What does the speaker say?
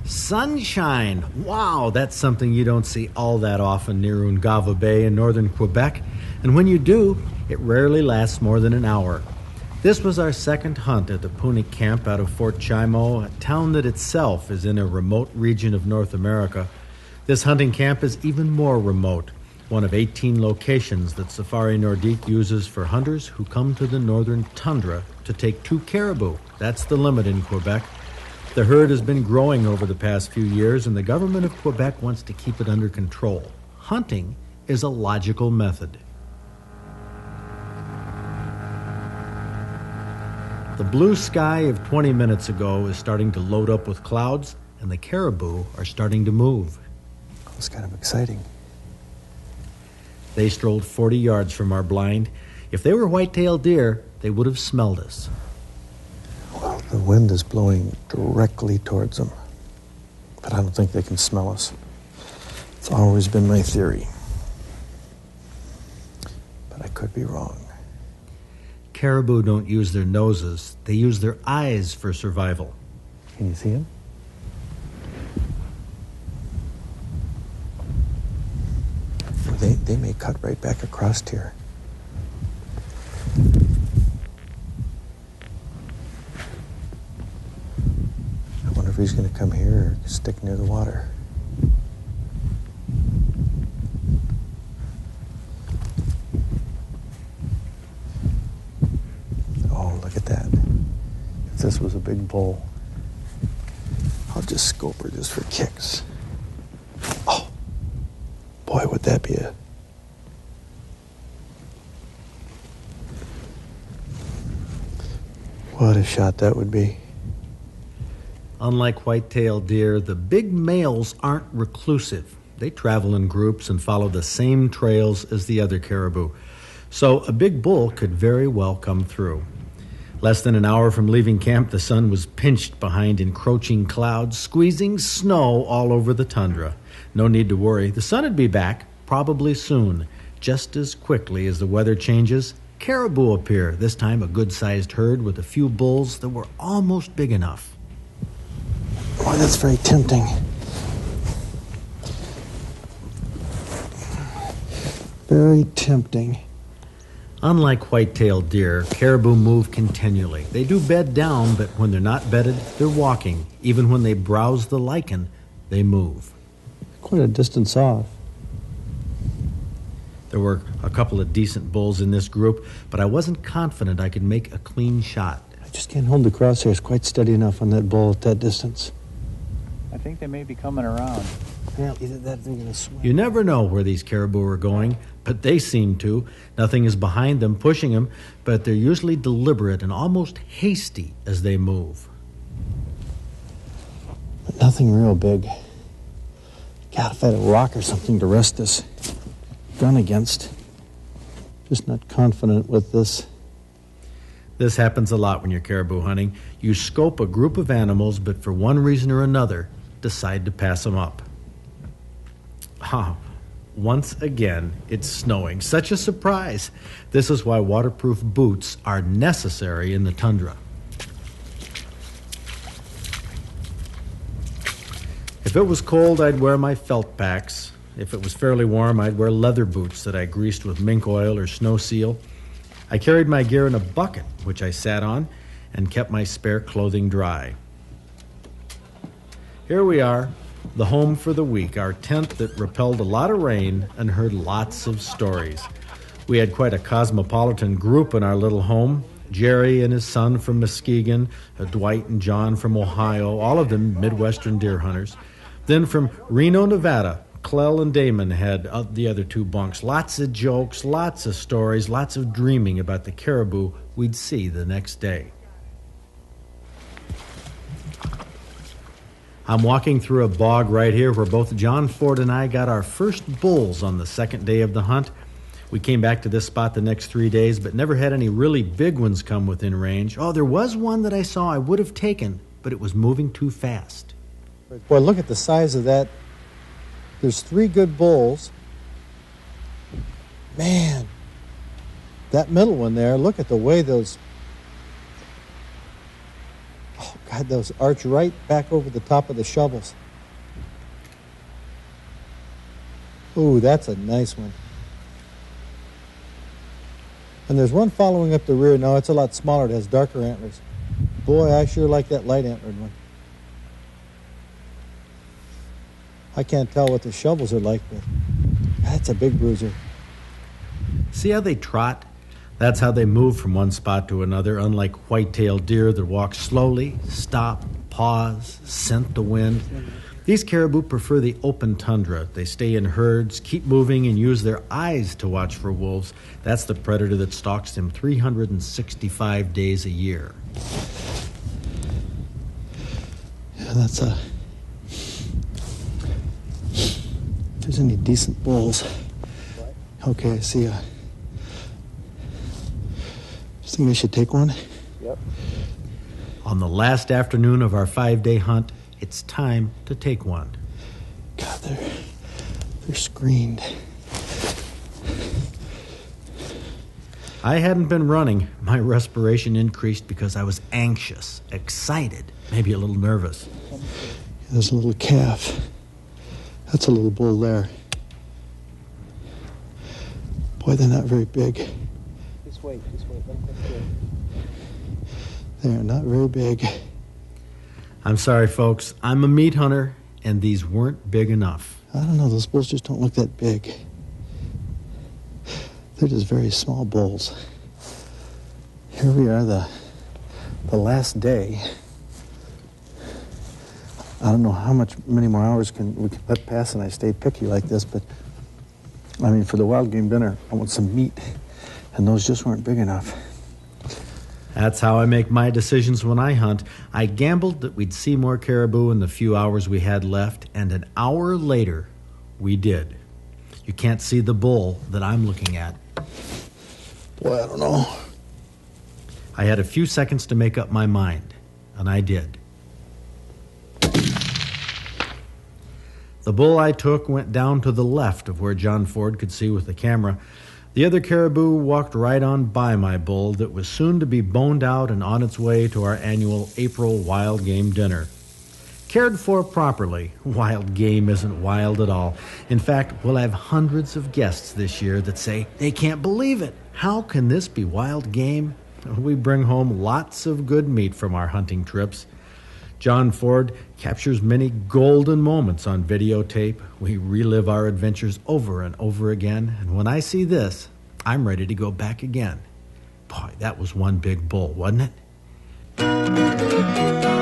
Sunshine! Wow, that's something you don't see all that often near Ungava Bay in northern Quebec. And when you do, it rarely lasts more than an hour. This was our second hunt at the Punic camp out of Fort Chimo, a town that itself is in a remote region of North America. This hunting camp is even more remote, one of 18 locations that Safari Nordique uses for hunters who come to the northern tundra to take 2 caribou. That's the limit in Quebec. The herd has been growing over the past few years, and the government of Quebec wants to keep it under control. Hunting is a logical method. The blue sky of 20 minutes ago is starting to load up with clouds, and the caribou are starting to move. It's kind of exciting. They strolled 40 yards from our blind. If they were white-tailed deer, they would have smelled us. Well, the wind is blowing directly towards them, but I don't think they can smell us. It's always been my theory, but I could be wrong. Caribou don't use their noses. They use their eyes for survival. Can you see them? They may cut right back across here. I wonder if he's going to come here or stick near the water. Oh, look at that. If this was a big bull, I'll just scope her just for kicks. Oh, boy, would that be a... What a shot that would be. Unlike white-tailed deer, the big males aren't reclusive. They travel in groups and follow the same trails as the other caribou. So a big bull could very well come through. Less than an hour from leaving camp, the sun was pinched behind encroaching clouds, squeezing snow all over the tundra. No need to worry. The sun would be back, probably soon. Just as quickly as the weather changes, caribou appear, this time a good-sized herd with a few bulls that were almost big enough. Boy, that's very tempting. Very tempting. Unlike white-tailed deer, caribou move continually. They do bed down, but when they're not bedded, they're walking. Even when they browse the lichen, they move. Quite a distance off. There were a couple of decent bulls in this group, but I wasn't confident I could make a clean shot. I just can't hold the crosshairs quite steady enough on that bull at that distance. I think they may be coming around. Yeah, either that or they're going to swim. You never know where these caribou are going, but they seem to. Nothing is behind them, pushing them, but they're usually deliberate and almost hasty as they move. But nothing real big. God, if I had a rock or something to rest this gun against. Just not confident with this. This happens a lot when you're caribou hunting. You scope a group of animals, but for one reason or another, decide to pass them up. Once again, it's snowing. Such a surprise. This is why waterproof boots are necessary in the tundra. If it was cold, I'd wear my felt packs. If it was fairly warm, I'd wear leather boots that I greased with mink oil or snow seal. I carried my gear in a bucket, which I sat on, and kept my spare clothing dry. Here we are, the home for the week, our tent that repelled a lot of rain and heard lots of stories. We had quite a cosmopolitan group in our little home. Jerry and his son from Muskegon, Dwight and John from Ohio, all of them Midwestern deer hunters. Then from Reno, Nevada, Clell and Damon had the other 2 bunks. Lots of jokes, lots of stories, lots of dreaming about the caribou we'd see the next day. I'm walking through a bog right here where both John Ford and I got our first bulls on the second day of the hunt. We came back to this spot the next 3 days, but never had any really big ones come within range. Oh, there was one that I saw I would have taken, but it was moving too fast. Boy, look at the size of that. There's 3 good bulls. Man, that middle one there, look at the way those... Oh, God, those arch right back over the top of the shovels. Ooh, that's a nice one. And there's one following up the rear. No, it's a lot smaller. It has darker antlers. Boy, I sure like that light antlered one. I can't tell what the shovels are like, but that's a big bruiser. See how they trot? That's how they move from one spot to another, unlike white-tailed deer that walk slowly, stop, pause, scent the wind. These caribou prefer the open tundra. They stay in herds, keep moving, and use their eyes to watch for wolves. That's the predator that stalks them 365 days a year. Yeah, that's a... If there's any decent bulls. Okay, I see a... Just think I should take one? Yep. On the last afternoon of our 5-day hunt, it's time to take one. God, they're screened. I hadn't been running. My respiration increased because I was anxious, excited, maybe a little nervous. There's a little calf. That's a little bull there. Boy, they're not very big. Just wait. Let them come through. They're not very big. I'm sorry, folks. I'm a meat hunter, and these weren't big enough. I don't know, those bulls just don't look that big. They're just very small bulls. Here we are, the last day. I don't know how many more hours we can let pass, and I stay picky like this, but I mean, for the wild game dinner, I want some meat, and those just weren't big enough. That's how I make my decisions when I hunt. I gambled that we'd see more caribou in the few hours we had left, and an hour later, we did. You can't see the bull that I'm looking at. Boy, I don't know. I had a few seconds to make up my mind, and I did. The bull I took went down to the left of where John Ford could see with the camera. The other caribou walked right on by my bull that was soon to be boned out and on its way to our annual April wild game dinner. Cared for properly, wild game isn't wild at all. In fact, we'll have hundreds of guests this year that say they can't believe it. How can this be wild game? We bring home lots of good meat from our hunting trips. John Ford captures many golden moments on videotape. We relive our adventures over and over again, and when I see this, I'm ready to go back again. Boy, that was one big bull, wasn't it?